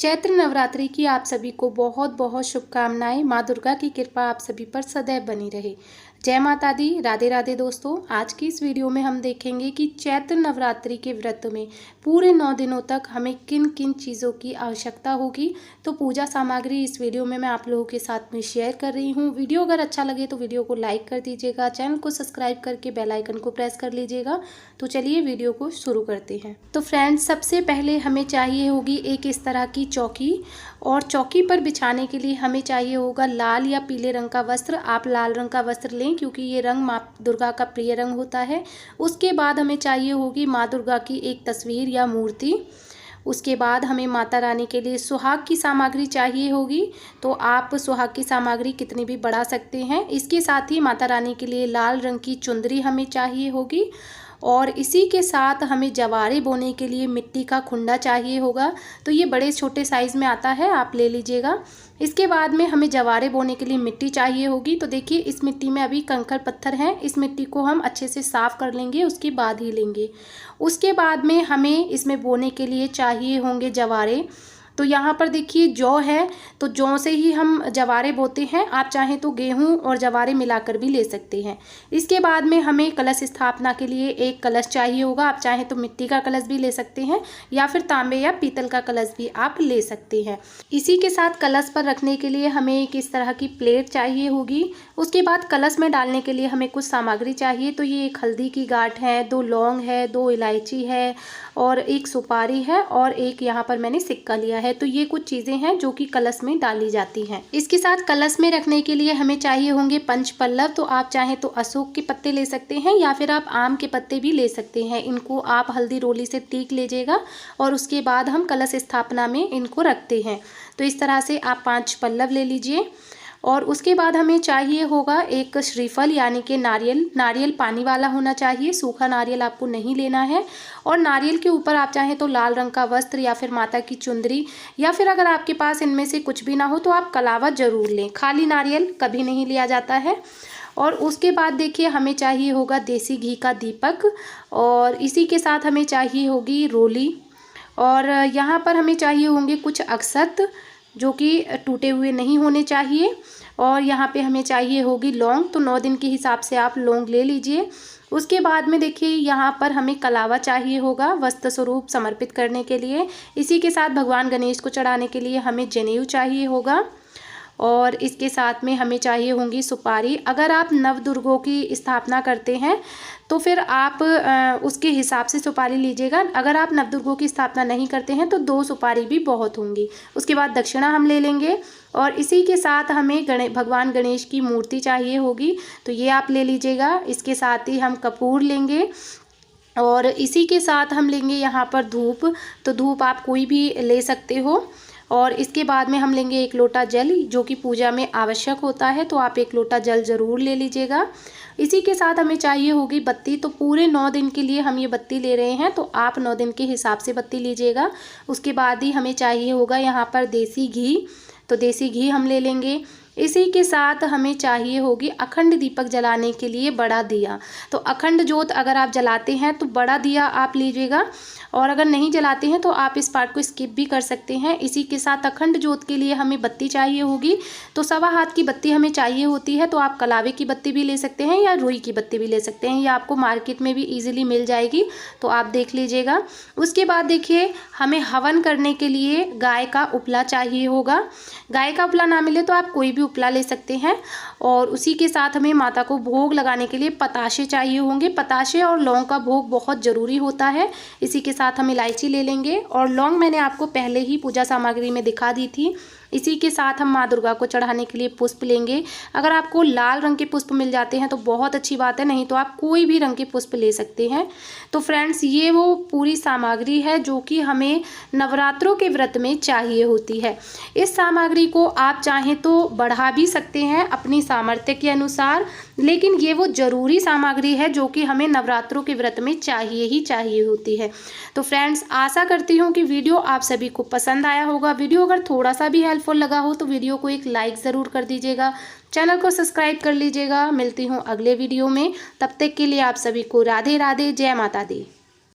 चैत्र नवरात्रि की आप सभी को बहुत बहुत शुभकामनाएं। माँ दुर्गा की कृपा आप सभी पर सदैव बनी रहे। जय माता दी, राधे राधे। दोस्तों, आज की इस वीडियो में हम देखेंगे कि चैत्र नवरात्रि के व्रत में पूरे 9 दिनों तक हमें किन किन चीज़ों की आवश्यकता होगी। तो पूजा सामग्री इस वीडियो में मैं आप लोगों के साथ में शेयर कर रही हूँ। वीडियो अगर अच्छा लगे तो वीडियो को लाइक कर दीजिएगा, चैनल को सब्सक्राइब करके बेल आइकन को प्रेस कर लीजिएगा। तो चलिए वीडियो को शुरू करते हैं। तो फ्रेंड्स, सबसे पहले हमें चाहिए होगी एक इस तरह की चौकी, और चौकी पर बिछाने के लिए हमें चाहिए होगा लाल या पीले रंग का वस्त्र। आप लाल रंग का वस्त्र लें क्योंकि ये रंग माँ दुर्गा का प्रिय रंग होता है। उसके बाद हमें चाहिए होगी माँ दुर्गा की एक तस्वीर या मूर्ति। उसके बाद हमें माता रानी के लिए सुहाग की सामग्री चाहिए होगी। तो आप सुहाग की सामग्री कितनी भी बढ़ा सकते हैं। इसके साथ ही माता रानी के लिए लाल रंग की चुंदरी हमें चाहिए होगी, और इसी के साथ हमें जवारे बोने के लिए मिट्टी का खुंडा चाहिए होगा। तो ये बड़े छोटे साइज़ में आता है, आप ले लीजिएगा। इसके बाद में हमें जवारे बोने के लिए मिट्टी चाहिए होगी। तो देखिए, इस मिट्टी में अभी कंकड़ पत्थर हैं, इस मिट्टी को हम अच्छे से साफ़ कर लेंगे, उसके बाद ही लेंगे। उसके बाद में हमें इसमें बोने के लिए चाहिए होंगे जवारे। तो यहाँ पर देखिए जौ है, तो जौ से ही हम जवारे बोते हैं। आप चाहें तो गेहूँ और जवारे मिलाकर भी ले सकते हैं। इसके बाद में हमें कलश स्थापना के लिए एक कलश चाहिए होगा। आप चाहें तो मिट्टी का कलश भी ले सकते हैं, या फिर तांबे या पीतल का कलश भी आप ले सकते हैं। इसी के साथ कलश पर रखने के लिए हमें एक इस तरह की प्लेट चाहिए होगी। उसके बाद कलश में डालने के लिए हमें कुछ सामग्री चाहिए। तो ये एक हल्दी की गांठ है, 2 लौंग है, 2 इलायची है, और एक सुपारी है, और एक यहाँ पर मैंने सिक्का लिया है। तो ये कुछ चीज़ें हैं जो कि कलश में डाली जाती हैं। इसके साथ कलश में रखने के लिए हमें चाहिए होंगे पंच पल्लव। तो आप चाहें तो अशोक के पत्ते ले सकते हैं, या फिर आप आम के पत्ते भी ले सकते हैं। इनको आप हल्दी रोली से टीक लीजिएगा, और उसके बाद हम कलश स्थापना में इनको रखते हैं। तो इस तरह से आप 5 पल्लव ले लीजिए। और उसके बाद हमें चाहिए होगा एक श्रीफल, यानी कि नारियल पानी वाला होना चाहिए, सूखा नारियल आपको नहीं लेना है। और नारियल के ऊपर आप चाहें तो लाल रंग का वस्त्र, या फिर माता की चुंदरी, या फिर अगर आपके पास इनमें से कुछ भी ना हो तो आप कलावा ज़रूर लें। खाली नारियल कभी नहीं लिया जाता है। और उसके बाद देखिए, हमें चाहिए होगा देसी घी का दीपक, और इसी के साथ हमें चाहिए होगी रोली, और यहाँ पर हमें चाहिए होंगे कुछ अक्षत जो कि टूटे हुए नहीं होने चाहिए। और यहाँ पे हमें चाहिए होगी लौंग। तो 9 दिन के हिसाब से आप लौंग ले लीजिए। उसके बाद में देखिए, यहाँ पर हमें कलावा चाहिए होगा वस्त्र स्वरूप समर्पित करने के लिए। इसी के साथ भगवान गणेश को चढ़ाने के लिए हमें जनेऊ चाहिए होगा, और इसके साथ में हमें चाहिए होंगी सुपारी। अगर आप नवदुर्गों की स्थापना करते हैं तो फिर आप उसके हिसाब से सुपारी लीजिएगा। अगर आप नवदुर्गों की स्थापना नहीं करते हैं तो 2 सुपारी भी बहुत होंगी। उसके बाद दक्षिणा हम ले लेंगे, और इसी के साथ हमें भगवान गणेश की मूर्ति चाहिए होगी। तो ये आप ले लीजिएगा। इसके साथ ही हम कपूर लेंगे, और इसी के साथ हम लेंगे यहाँ पर धूप। तो धूप आप कोई भी ले सकते हो। और इसके बाद में हम लेंगे 1 लोटा जल, जो कि पूजा में आवश्यक होता है। तो आप 1 लोटा जल ज़रूर ले लीजिएगा। इसी के साथ हमें चाहिए होगी बत्ती। तो पूरे 9 दिन के लिए हम ये बत्ती ले रहे हैं, तो आप 9 दिन के हिसाब से बत्ती लीजिएगा। उसके बाद ही हमें चाहिए होगा यहाँ पर देसी घी। तो देसी घी हम ले लेंगे। इसी के साथ हमें चाहिए होगी अखंड दीपक जलाने के लिए बड़ा दिया। तो अखंड जोत अगर आप जलाते हैं तो बड़ा दिया आप लीजिएगा, और अगर नहीं जलाते हैं तो आप इस पार्ट को स्किप भी कर सकते हैं। इसी के साथ अखंड जोत के लिए हमें बत्ती चाहिए होगी। तो 1.25 हाथ की बत्ती हमें चाहिए होती है। तो आप कलावे की बत्ती भी ले सकते हैं, या रुई की बत्ती भी ले सकते हैं। ये आपको मार्केट में भी ईजिली मिल जाएगी, तो आप देख लीजिएगा। उसके बाद देखिए, हमें हवन करने के लिए गाय का उपला चाहिए होगा। गाय का उपला ना मिले तो आप कोई भी उपला ले सकते हैं। और उसी के साथ हमें माता को भोग लगाने के लिए पताशे चाहिए होंगे। पताशे और लौंग का भोग बहुत ज़रूरी होता है। इसी के साथ हम इलायची ले लेंगे, और लौंग मैंने आपको पहले ही पूजा सामग्री में दिखा दी थी। इसी के साथ हम माँ दुर्गा को चढ़ाने के लिए पुष्प लेंगे। अगर आपको लाल रंग के पुष्प मिल जाते हैं तो बहुत अच्छी बात है, नहीं तो आप कोई भी रंग के पुष्प ले सकते हैं। तो फ्रेंड्स, ये वो पूरी सामग्री है जो कि हमें नवरात्रों के व्रत में चाहिए होती है। इस सामग्री को आप चाहें तो बढ़ा भी सकते हैं अपनी सामर्थ्य के अनुसार, लेकिन ये वो ज़रूरी सामग्री है जो कि हमें नवरात्रों के व्रत में चाहिए ही चाहिए होती है। तो फ्रेंड्स, आशा करती हूँ कि वीडियो आप सभी को पसंद आया होगा। वीडियो अगर थोड़ा सा भी हेल्पफुल लगा हो तो वीडियो को एक लाइक ज़रूर कर दीजिएगा, चैनल को सब्सक्राइब कर लीजिएगा। मिलती हूँ अगले वीडियो में, तब तक के लिए आप सभी को राधे राधे, जय माता दी।